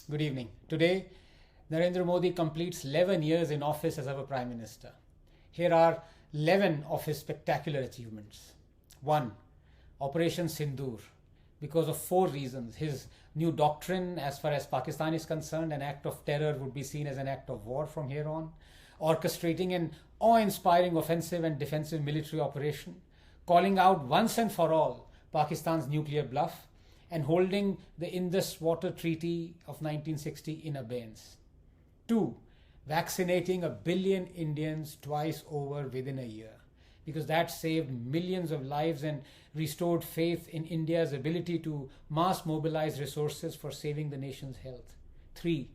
Good evening. Today, Narendra Modi completes 11 years in office as our Prime Minister. Here are 11 of his spectacular achievements. 1. Operation Sindoor. Because of 4 reasons. His new doctrine, as far as Pakistan is concerned, an act of terror would be seen as an act of war from here on. Orchestrating an awe-inspiring offensive and defensive military operation. Calling out once and for all Pakistan's nuclear bluff, and holding the Indus Water Treaty of 1960 in abeyance. 2. Vaccinating 1 billion Indians twice over within a year, because that saved millions of lives and restored faith in India's ability to mass mobilize resources for saving the nation's health. 3.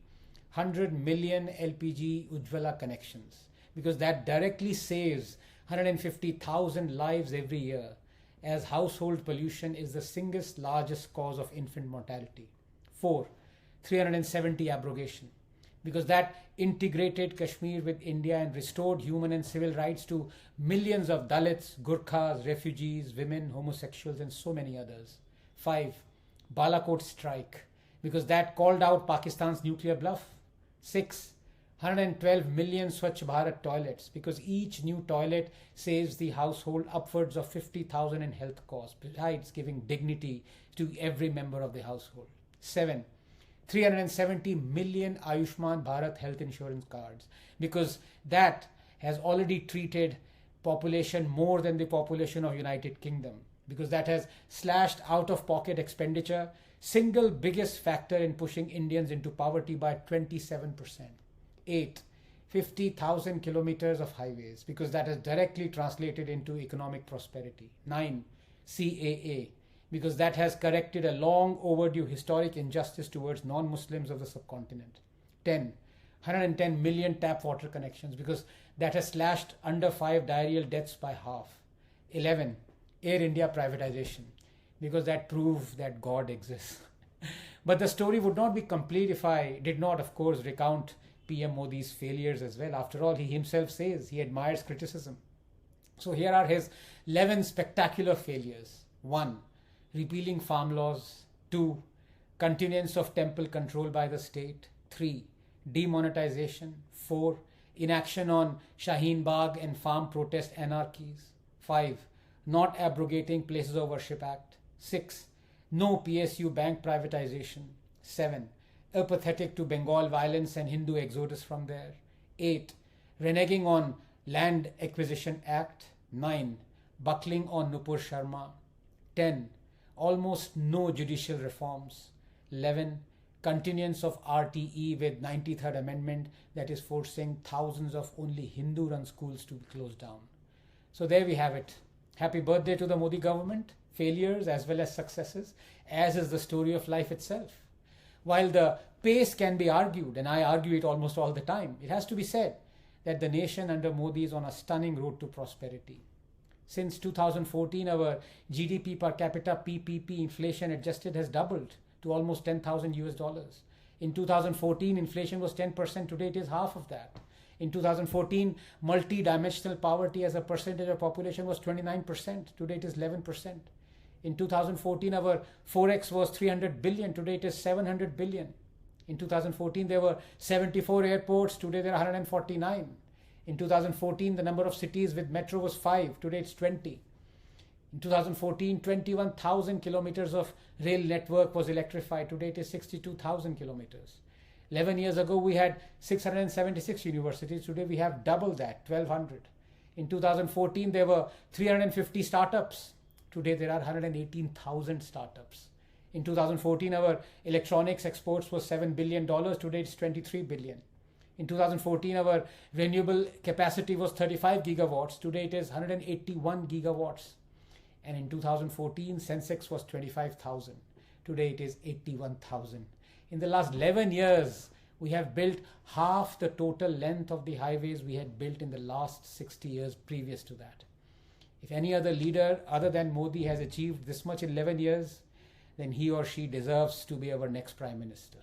100 million LPG Ujjwala connections, because that directly saves 150,000 lives every year, as household pollution is the single largest cause of infant mortality. 4. 370 abrogation, because that integrated Kashmir with India and restored human and civil rights to millions of Dalits, Gurkhas, refugees, women, homosexuals, and so many others. 5. Balakot strike, because that called out Pakistan's nuclear bluff. 6. 112 million Swachh Bharat toilets, because each new toilet saves the household upwards of 50,000 in health costs, besides giving dignity to every member of the household. 7. 370 million Ayushman Bharat health insurance cards, because that has already treated population more than the population of United Kingdom, because that has slashed out-of-pocket expenditure, single biggest factor in pushing Indians into poverty by 27%. 8. 50,000 kilometers of highways, because that has directly translated into economic prosperity. 9. CAA, because that has corrected a long overdue historic injustice towards non-Muslims of the subcontinent. 10. 110 million tap water connections, because that has slashed under 5 diarrheal deaths by half. 11. Air India privatization, because that proved that God exists. But the story would not be complete if I did not, of course, recount PM Modi's failures as well. After all, he himself says he admires criticism. So here are his 11 spectacular failures. 1. Repealing farm laws. 2. Continuance of temple control by the state. 3. Demonetization. 4. Inaction on Shaheen Bagh and farm protest anarchies. 5. Not abrogating Places of Worship Act. 6. No PSU bank privatization. 7. Apathetic to Bengal violence and Hindu exodus from there. 8. Reneging on Land Acquisition Act. 9. Buckling on Nupur Sharma. 10. Almost no judicial reforms. 11. Continuance of RTE with 93rd Amendment that is forcing thousands of only Hindu-run schools to be closed down. So there we have it. Happy birthday to the Modi government. Failures as well as successes, as is the story of life itself. While the pace can be argued, and I argue it almost all the time, it has to be said that the nation under Modi is on a stunning road to prosperity. Since 2014, our GDP per capita PPP inflation adjusted has doubled to almost 10,000 US dollars. In 2014, inflation was 10%. Today it is half of that. In 2014, multi-dimensional poverty as a percentage of population was 29%. Today it is 11%. In 2014, our forex was 300 billion. Today it is 700 billion. In 2014, there were 74 airports. Today there are 149. In 2014, the number of cities with metro was 5. Today it's 20. In 2014, 21,000 kilometers of rail network was electrified. Today it is 62,000 kilometers. 11 years ago, we had 676 universities. Today we have double that, 1,200. In 2014, there were 350 startups. Today there are 118,000 startups. In 2014, our electronics exports was $7 billion. Today it's 23 billion. In 2014, our renewable capacity was 35 gigawatts. Today it is 181 gigawatts. And in 2014, Sensex was 25,000. Today it is 81,000. In the last 11 years, we have built half the total length of the highways we had built in the last 60 years previous to that. If any other leader other than Modi has achieved this much in 11 years, then he or she deserves to be our next Prime Minister.